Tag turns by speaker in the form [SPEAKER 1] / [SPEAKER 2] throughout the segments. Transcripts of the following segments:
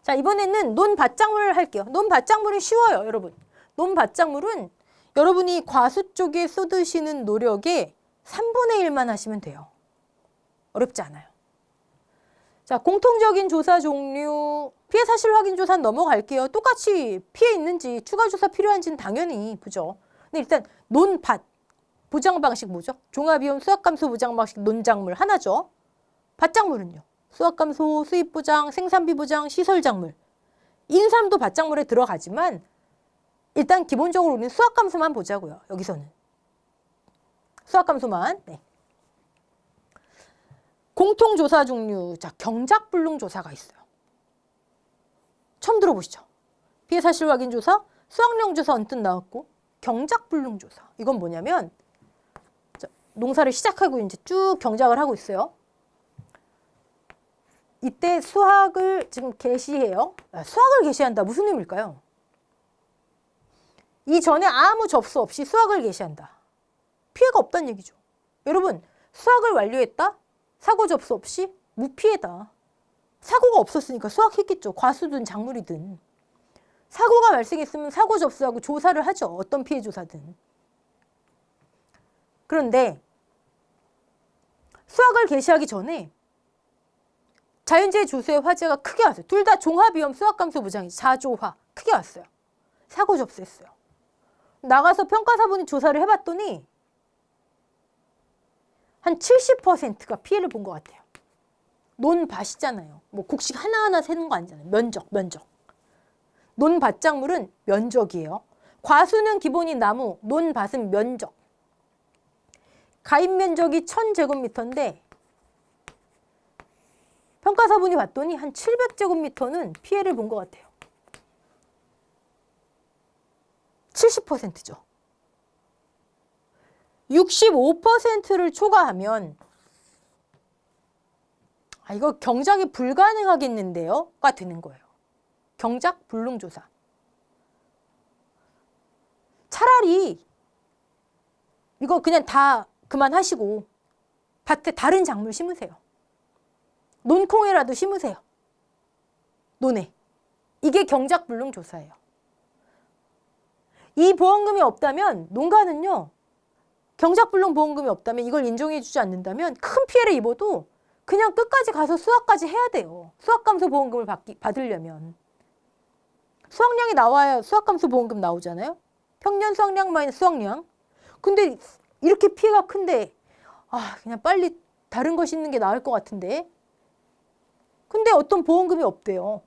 [SPEAKER 1] 자, 이번에는 논밭작물을 할게요. 논밭작물은 쉬워요, 여러분. 논밭작물은 여러분이 과수 쪽에 쏟으시는 노력의 3분의 1만 하시면 돼요. 어렵지 않아요. 자, 공통적인 조사 종류, 피해 사실 확인 조사 넘어갈게요. 똑같이 피해 있는지 추가 조사 필요한지는 당연히 보죠. 근데 일단 논밭 보장 방식 뭐죠? 종합이용 수확감소 보장 방식 논작물 하나죠. 밭작물은요. 수확감소, 수입보장, 생산비 보장, 시설작물. 인삼도 밭작물에 들어가지만 일단 기본적으로 우리는 수확감소만 보자고요. 여기서는. 수확감소만. 네. 공통조사 종류. 자, 경작불능조사가 있어요. 처음 들어보시죠? 피해 사실 확인 조사, 수확량 조사 언뜻 나왔고 경작불능조사. 이건 뭐냐면 자, 농사를 시작하고 이제 쭉 경작을 하고 있어요. 이때 수확을 지금 개시해요. 수확을 개시한다. 무슨 의미일까요? 이전에 아무 접수 없이 수확을 개시한다. 피해가 없다는 얘기죠. 여러분, 수확을 완료했다? 사고 접수 없이 무피해다. 사고가 없었으니까 수확했겠죠. 과수든 작물이든. 사고가 발생했으면 사고 접수하고 조사를 하죠. 어떤 피해 조사든. 그런데 수확을 개시하기 전에 자연재해 조수의 화재가 크게 왔어요. 둘 다 종합위험 수확감소 보장이 자조화 크게 왔어요. 사고 접수했어요. 나가서 평가사분이 조사를 해봤더니 한 70%가 피해를 본 것 같아요. 논밭이잖아요. 뭐 곡식 하나하나 세는 거 아니잖아요. 면적. 논밭작물은 면적이에요. 과수는 기본이 나무, 논밭은 면적. 가입 면적이 1000제곱미터인데 평가사분이 봤더니 한 700제곱미터는 피해를 본 것 같아요. 70%죠. 65%를 초과하면 이거 경작이 불가능하겠는데요? 가 되는 거예요. 경작 불능조사. 차라리 이거 그냥 다 그만하시고 밭에 다른 작물 심으세요. 논콩이라도 심으세요. 논에. 이게 경작 불능조사예요. 이 보험금이 없다면 농가는요. 경작불능 보험금이 없다면 이걸 인정해 주지 않는다면 큰 피해를 입어도 그냥 끝까지 가서 수확까지 해야 돼요. 수확감소 보험금을 받으려면. 수확량이 나와야 수확감소 보험금 나오잖아요. 평년 수확량 마이너스 수확량. 근데 이렇게 피해가 큰데 그냥 빨리 다른 거 심는 게 나을 것 같은데. 근데 어떤 보험금이 없대요.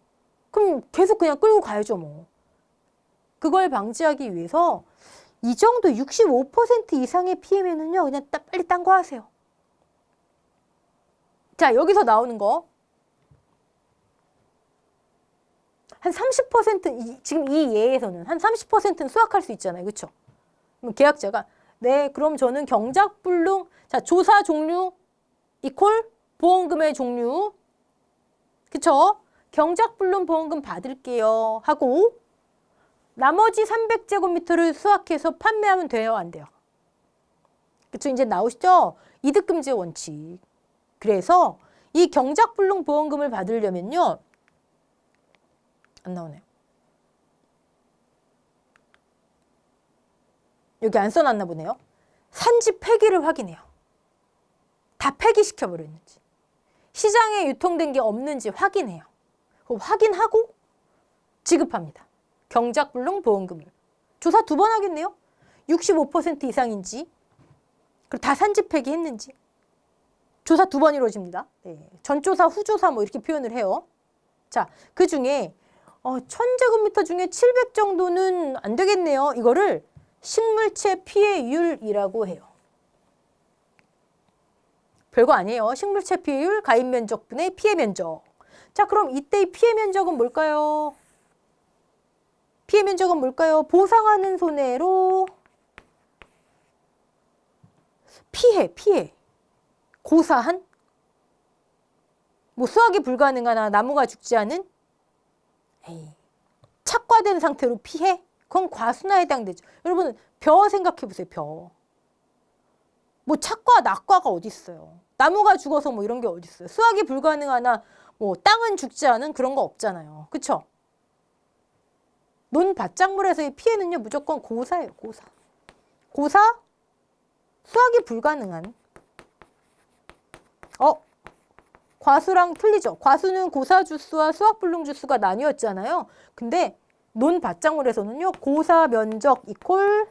[SPEAKER 1] 그럼 계속 그냥 끌고 가야죠 뭐. 그걸 방지하기 위해서 이 정도 65% 이상의 피해면은요, 그냥 빨리 딴 거 하세요. 자, 여기서 나오는 거. 한 30%, 지금 이 예에서는 한 30%는 수확할 수 있잖아요. 그렇죠? 그럼 계약자가, 네, 그럼 저는 경작불능, 자, 조사 종류 이퀄 보험금의 종류. 그쵸? 경작불능 보험금 받을게요. 하고, 나머지 300제곱미터를 수확해서 판매하면 돼요? 안 돼요? 그쵸? 이제 나오시죠? 이득금지 원칙. 그래서 이 경작불능 보험금을 받으려면요. 안 나오네요. 여기 안 써놨나 보네요. 산지 폐기를 확인해요. 다 폐기시켜버렸는지. 시장에 유통된 게 없는지 확인해요. 확인하고 지급합니다. 경작불능 보험금을. 조사 2번 하겠네요. 65% 이상인지 그리고 다 산지 폐기했는지. 조사 2번 이루어집니다. 네. 전조사, 후조사 뭐 이렇게 표현을 해요. 자, 그 중에 1000제곱미터 중에 700 정도는 안 되겠네요. 이거를 식물체 피해율이라고 해요. 별거 아니에요. 식물체 피해율, 가입 면적분의 피해 면적. 자, 그럼 이때의 피해 면적은 뭘까요? 피해 면적은 뭘까요? 보상하는 손해로 피해. 고사한? 뭐 수확이 불가능하나 나무가 죽지 않은? 착과된 상태로 피해? 그건 과수나 해당되죠. 여러분, 벼 생각해보세요, 벼. 뭐 착과, 낙과가 어디 있어요? 나무가 죽어서 뭐 이런 게 어디 있어요? 수확이 불가능하나 뭐 땅은 죽지 않은 그런 거 없잖아요. 그쵸? 논밭작물에서의 피해는요 무조건 고사예요. 고사. 고사? 수확이 불가능한. 과수랑 틀리죠. 과수는 고사주수와 수확불능주수가 나뉘었잖아요. 근데 논밭작물에서는요 고사 면적 이퀄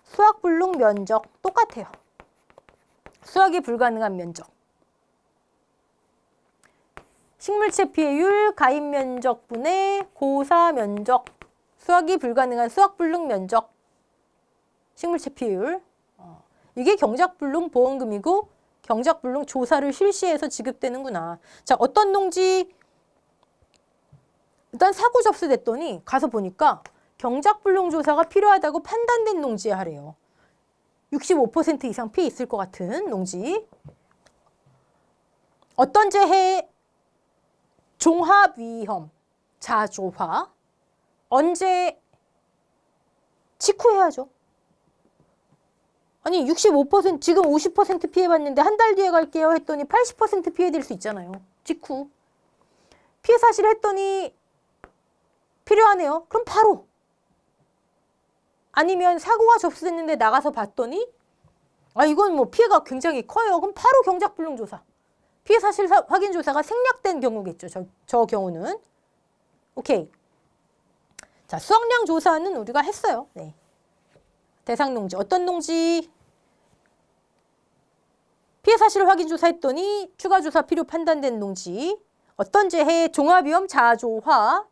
[SPEAKER 1] 수확불능 면적 똑같아요. 수확이 불가능한 면적. 식물체 피해율 가입 면적분의 고사 면적. 수확이 불가능한 수확불능 면적. 식물체 피해율. 이게 경작불능 보험금이고 경작불능 조사를 실시해서 지급되는구나. 자, 어떤 농지 일단 사고 접수됐더니 가서 보니까 경작불능 조사가 필요하다고 판단된 농지에 하래요. 65% 이상 피해 있을 것 같은 농지. 어떤 재해 종합 위험 자조화. 언제 직후해야죠. 아니 65% 지금 50% 피해봤는데 한 달 뒤에 갈게요 했더니 80% 피해될 수 있잖아요. 직후. 피해 사실 했더니 필요하네요. 그럼 바로. 아니면 사고가 접수됐는데 나가서 봤더니 이건 뭐 피해가 굉장히 커요. 그럼 바로 경작불능 조사. 피해 사실 확인 조사가 생략된 경우겠죠. 저 경우는. 오케이. 자, 수확량 조사는 우리가 했어요. 네. 대상 농지. 어떤 농지? 피해 사실 확인 조사했더니 추가 조사 필요 판단된 농지. 어떤 재해 종합위험 자조화.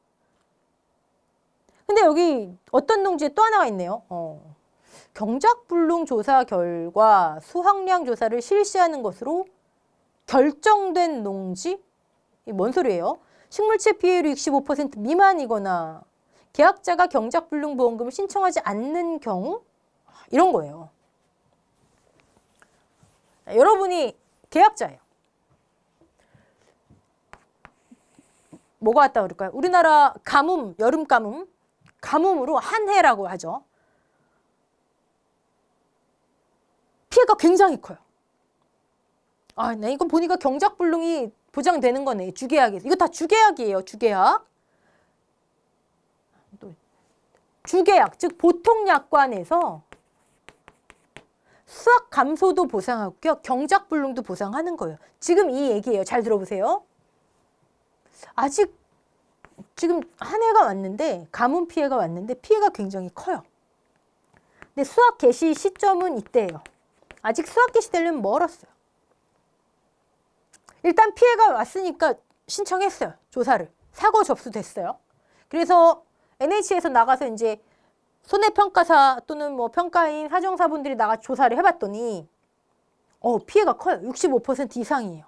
[SPEAKER 1] 근데 여기 어떤 농지에 또 하나가 있네요. 경작불능 조사 결과 수확량 조사를 실시하는 것으로 결정된 농지? 이게 뭔 소리예요? 식물체 피해율이 65% 미만이거나 계약자가 경작불능 보험금을 신청하지 않는 경우 이런 거예요. 여러분이 계약자예요. 뭐가 왔다 그럴까요? 우리나라 가뭄, 여름 가뭄, 가뭄으로 한 해라고 하죠. 피해가 굉장히 커요. 네, 이거 보니까 경작불능이 보장되는 거네. 주계약에서. 이거 다 주계약이에요. 주계약. 주계약, 즉 보통약관에서 수확 감소도 보상하고요. 경작불능도 보상하는 거예요. 지금 이 얘기예요. 잘 들어보세요. 아직 지금 한 해가 왔는데 가뭄 피해가 왔는데 피해가 굉장히 커요. 근데 수확 개시 시점은 이때예요. 아직 수확 개시되려면 멀었어요. 일단 피해가 왔으니까 신청했어요. 조사를. 사고 접수됐어요. 그래서 NH에서 나가서 이제 손해평가사 또는 뭐 평가인 사정사분들이 나가 조사를 해봤더니 피해가 커요. 65% 이상이에요.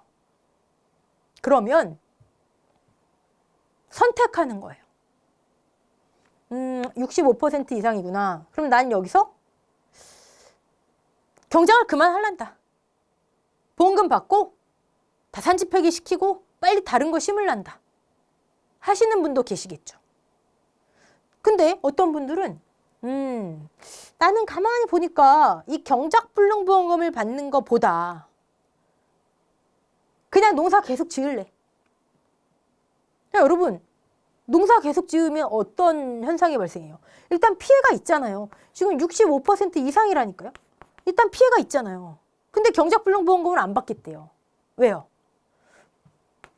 [SPEAKER 1] 그러면 선택하는 거예요. 65% 이상이구나. 그럼 난 여기서 경작을 그만할란다. 보험금 받고 다산지 폐기시키고 빨리 다른 거 심을란다. 하시는 분도 계시겠죠. 근데 어떤 분들은 나는 가만히 보니까 이 경작불능 보험금을 받는 것보다 그냥 농사 계속 지을래. 여러분, 농사 계속 지으면 어떤 현상이 발생해요? 일단 피해가 있잖아요. 지금 65% 이상이라니까요. 일단 피해가 있잖아요. 근데 경작불능 보험금을 안 받겠대요. 왜요?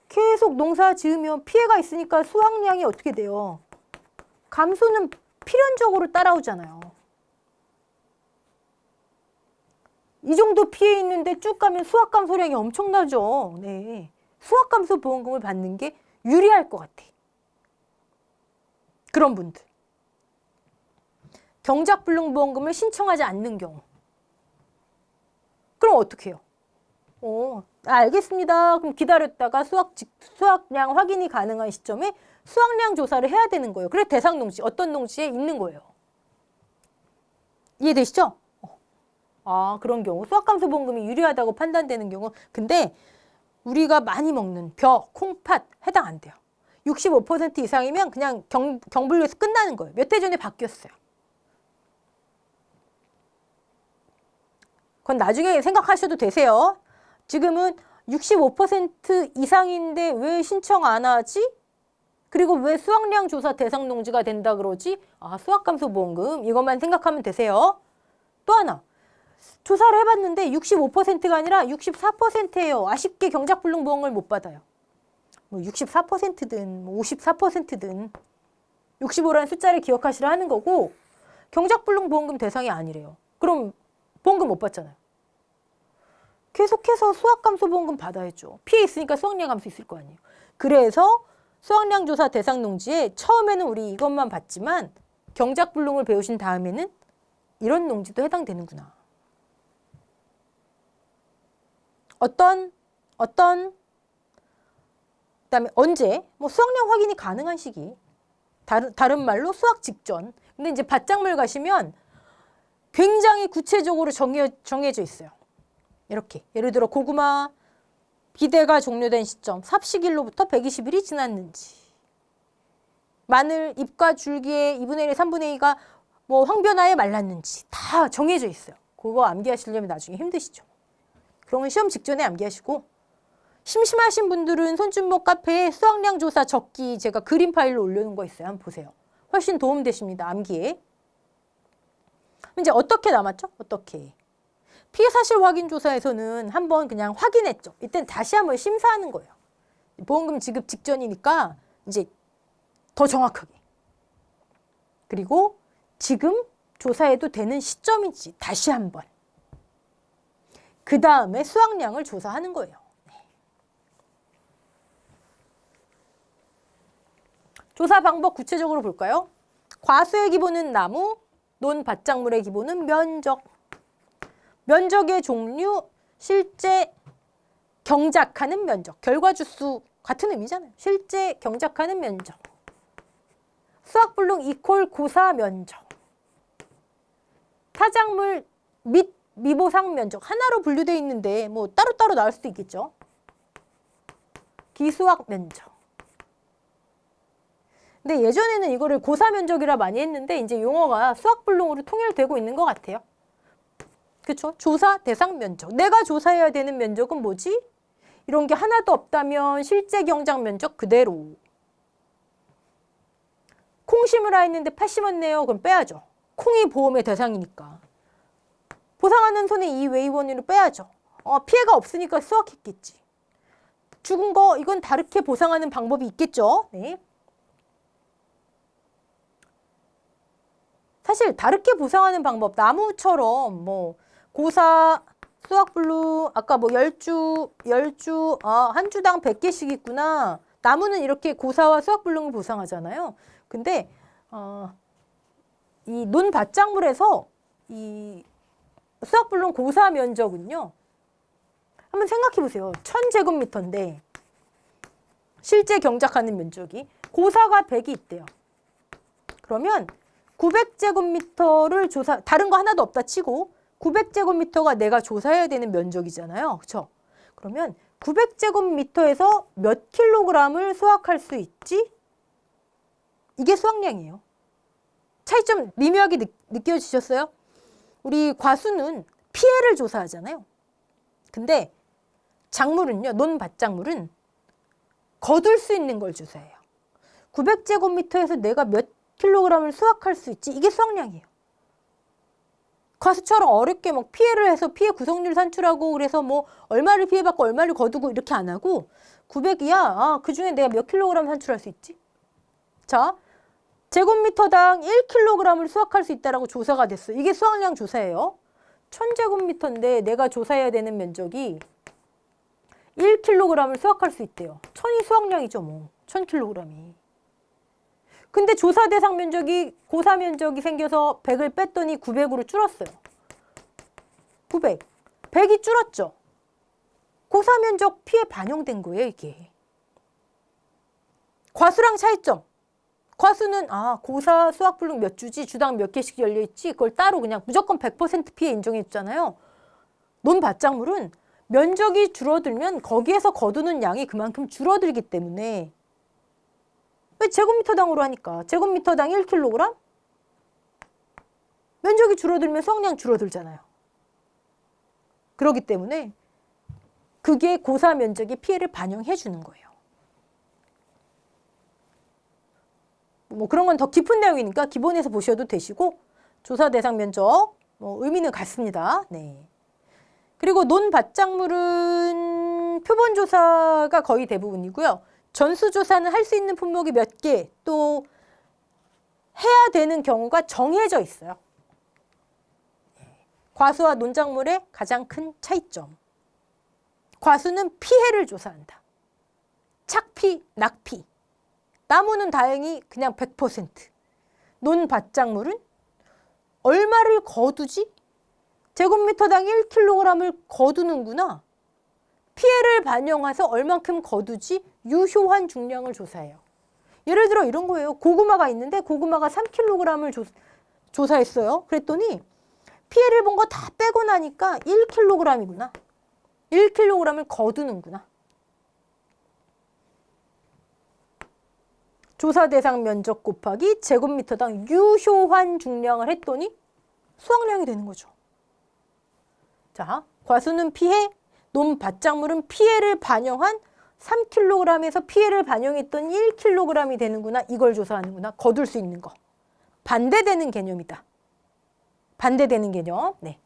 [SPEAKER 1] 계속 농사 지으면 피해가 있으니까 수확량이 어떻게 돼요? 감소는 필연적으로 따라오잖아요. 이 정도 피해 있는데 쭉 가면 수확 감소량이 엄청나죠. 네. 수확 감소 보험금을 받는 게 유리할 것 같아. 그런 분들. 경작불능 보험금을 신청하지 않는 경우. 그럼 어떻게 해요? 알겠습니다. 그럼 기다렸다가 수확량 확인이 가능한 시점에 수확량 조사를 해야 되는 거예요. 그래 대상 농지, 어떤 농지에 있는 거예요. 이해되시죠? 그런 경우 수확감소 보험금이 유리하다고 판단되는 경우. 근데 우리가 많이 먹는 벼, 콩팥 해당 안 돼요. 65% 이상이면 그냥 경불료에서 끝나는 거예요. 몇 해 전에 바뀌었어요. 그건 나중에 생각하셔도 되세요. 지금은 65% 이상인데 왜 신청 안 하지? 그리고 왜 수확량 조사 대상 농지가 된다 그러지? 아, 수확감소보험금 이것만 생각하면 되세요. 또 하나. 조사를 해봤는데 65%가 아니라 64%예요. 아쉽게 경작불능보험을 못 받아요. 뭐 64%든 뭐 54%든 65라는 숫자를 기억하시라 하는 거고 경작불능보험금 대상이 아니래요. 그럼 보험금 못 받잖아요. 계속해서 수확감소보험금 받아야죠. 피해 있으니까 수확량 감소 있을 거 아니에요. 그래서 수확량 조사 대상 농지에 처음에는 우리 이것만 봤지만 경작불능을 배우신 다음에는 이런 농지도 해당되는구나. 어떤 그다음에 언제 뭐 수확량 확인이 가능한 시기. 다른 말로 수확 직전. 근데 이제 밭작물 가시면 굉장히 구체적으로 정해져 있어요. 이렇게 예를 들어 고구마 비대가 종료된 시점, 삽식일로부터 120일이 지났는지, 마늘 잎과 줄기의 2분의 1, 3분의 2가 뭐 황변화에 말랐는지 다 정해져 있어요. 그거 암기하시려면 나중에 힘드시죠. 그런 건 시험 직전에 암기하시고, 심심하신 분들은 손준목 카페에 수확량 조사 적기 제가 그림 파일로 올려놓은 거 있어요. 한번 보세요. 훨씬 도움되십니다. 암기에. 이제 어떻게 남았죠? 어떻게? 피해 사실 확인 조사에서는 한번 그냥 확인했죠. 이때는 다시 한번 심사하는 거예요. 보험금 지급 직전이니까 이제 더 정확하게. 그리고 지금 조사해도 되는 시점인지 다시 한번. 그 다음에 수확량을 조사하는 거예요. 조사 방법 구체적으로 볼까요? 과수의 기본은 나무, 논밭작물의 기본은 면적. 면적의 종류, 실제 경작하는 면적. 결과주수 같은 의미잖아요. 실제 경작하는 면적. 수확불능 이퀄 고사 면적. 타작물 및 미보상 면적. 하나로 분류되어 있는데 뭐 따로따로 나올 수도 있겠죠. 기수확 면적. 근데 예전에는 이거를 고사 면적이라 많이 했는데 이제 용어가 수확불능으로 통일되고 있는 것 같아요. 그렇죠? 조사 대상 면적. 내가 조사해야 되는 면적은 뭐지? 이런 게 하나도 없다면 실제 경작 면적 그대로. 콩 심으라 했는데 팥 심었네요. 그럼 빼야죠. 콩이 보험의 대상이니까. 보상하는 손해 이외의원으로 빼야죠. 피해가 없으니까 수확했겠지. 죽은 거 이건 다르게 보상하는 방법이 있겠죠. 네. 사실 다르게 보상하는 방법, 나무처럼 뭐 고사, 수확불능, 아까 뭐 10주, 한 주당 100개씩 있구나. 나무는 이렇게 고사와 수확불능을 보상하잖아요. 근데 이 논밭작물에서 이 수확불능 고사 면적은요. 한번 생각해 보세요. 1000제곱미터인데 실제 경작하는 면적이 고사가 100이 있대요. 그러면 900제곱미터를 조사, 다른 거 하나도 없다 치고 900제곱미터가 내가 조사해야 되는 면적이잖아요. 그렇죠? 그러면 900제곱미터에서 몇 킬로그램을 수확할 수 있지? 이게 수확량이에요. 차이점 미묘하게 느껴지셨어요? 우리 과수는 피해를 조사하잖아요. 근데 작물은요, 논밭작물은 거둘 수 있는 걸 조사해요. 900제곱미터에서 내가 몇 킬로그램을 수확할 수 있지? 이게 수확량이에요. 과수처럼 어렵게 막 피해를 해서 피해 구성률 산출하고 그래서 뭐 얼마를 피해받고 얼마를 거두고 이렇게 안 하고 900이야. 그 중에 내가 몇 킬로그램 산출할 수 있지? 자, 제곱미터당 1킬로그램을 수확할 수 있다라고 조사가 됐어. 이게 수확량 조사예요. 1000제곱미터인데 내가 조사해야 되는 면적이 1킬로그램을 수확할 수 있대요. 1000이 수확량이죠, 뭐. 1000킬로그램이. 근데 조사 대상 면적이 고사 면적이 생겨서 100을 뺐더니 900으로 줄었어요. 900. 100이 줄었죠. 고사 면적 피해 반영된 거예요, 이게. 과수랑 차이점. 과수는 고사 수확불능 몇 주지, 주당 몇 개씩 열려있지, 그걸 따로 그냥 무조건 100% 피해 인정해주잖아요. 논밭작물은 면적이 줄어들면 거기에서 거두는 양이 그만큼 줄어들기 때문에 왜 제곱미터당으로 하니까 제곱미터당 1kg? 면적이 줄어들면 수확량 줄어들잖아요. 그렇기 때문에 그게 고사 면적의 피해를 반영해 주는 거예요. 뭐 그런 건 더 깊은 내용이니까 기본에서 보셔도 되시고 조사 대상 면적 뭐 의미는 같습니다. 네. 그리고 논밭작물은 표본 조사가 거의 대부분이고요. 전수 조사는 할 수 있는 품목이 몇 개, 또 해야 되는 경우가 정해져 있어요. 과수와 논작물의 가장 큰 차이점. 과수는 피해를 조사한다. 착피, 낙피. 나무는 다행히 그냥 100%. 논밭작물은 얼마를 거두지? 제곱미터당 1kg을 거두는구나. 피해를 반영해서 얼만큼 거두지? 유효한 중량을 조사해요. 예를 들어 이런 거예요. 고구마가 있는데 고구마가 3kg을 조사했어요. 그랬더니 피해를 본 거 다 빼고 나니까 1kg이구나. 1kg을 거두는구나. 조사 대상 면적 곱하기 제곱미터당 유효한 중량을 했더니 수확량이 되는 거죠. 자, 과수는 피해, 논밭작물은 피해를 반영한 3kg에서 피해를 반영했던 1kg이 되는구나. 이걸 조사하는구나. 거둘 수 있는 거. 반대되는 개념이다. 반대되는 개념. 네.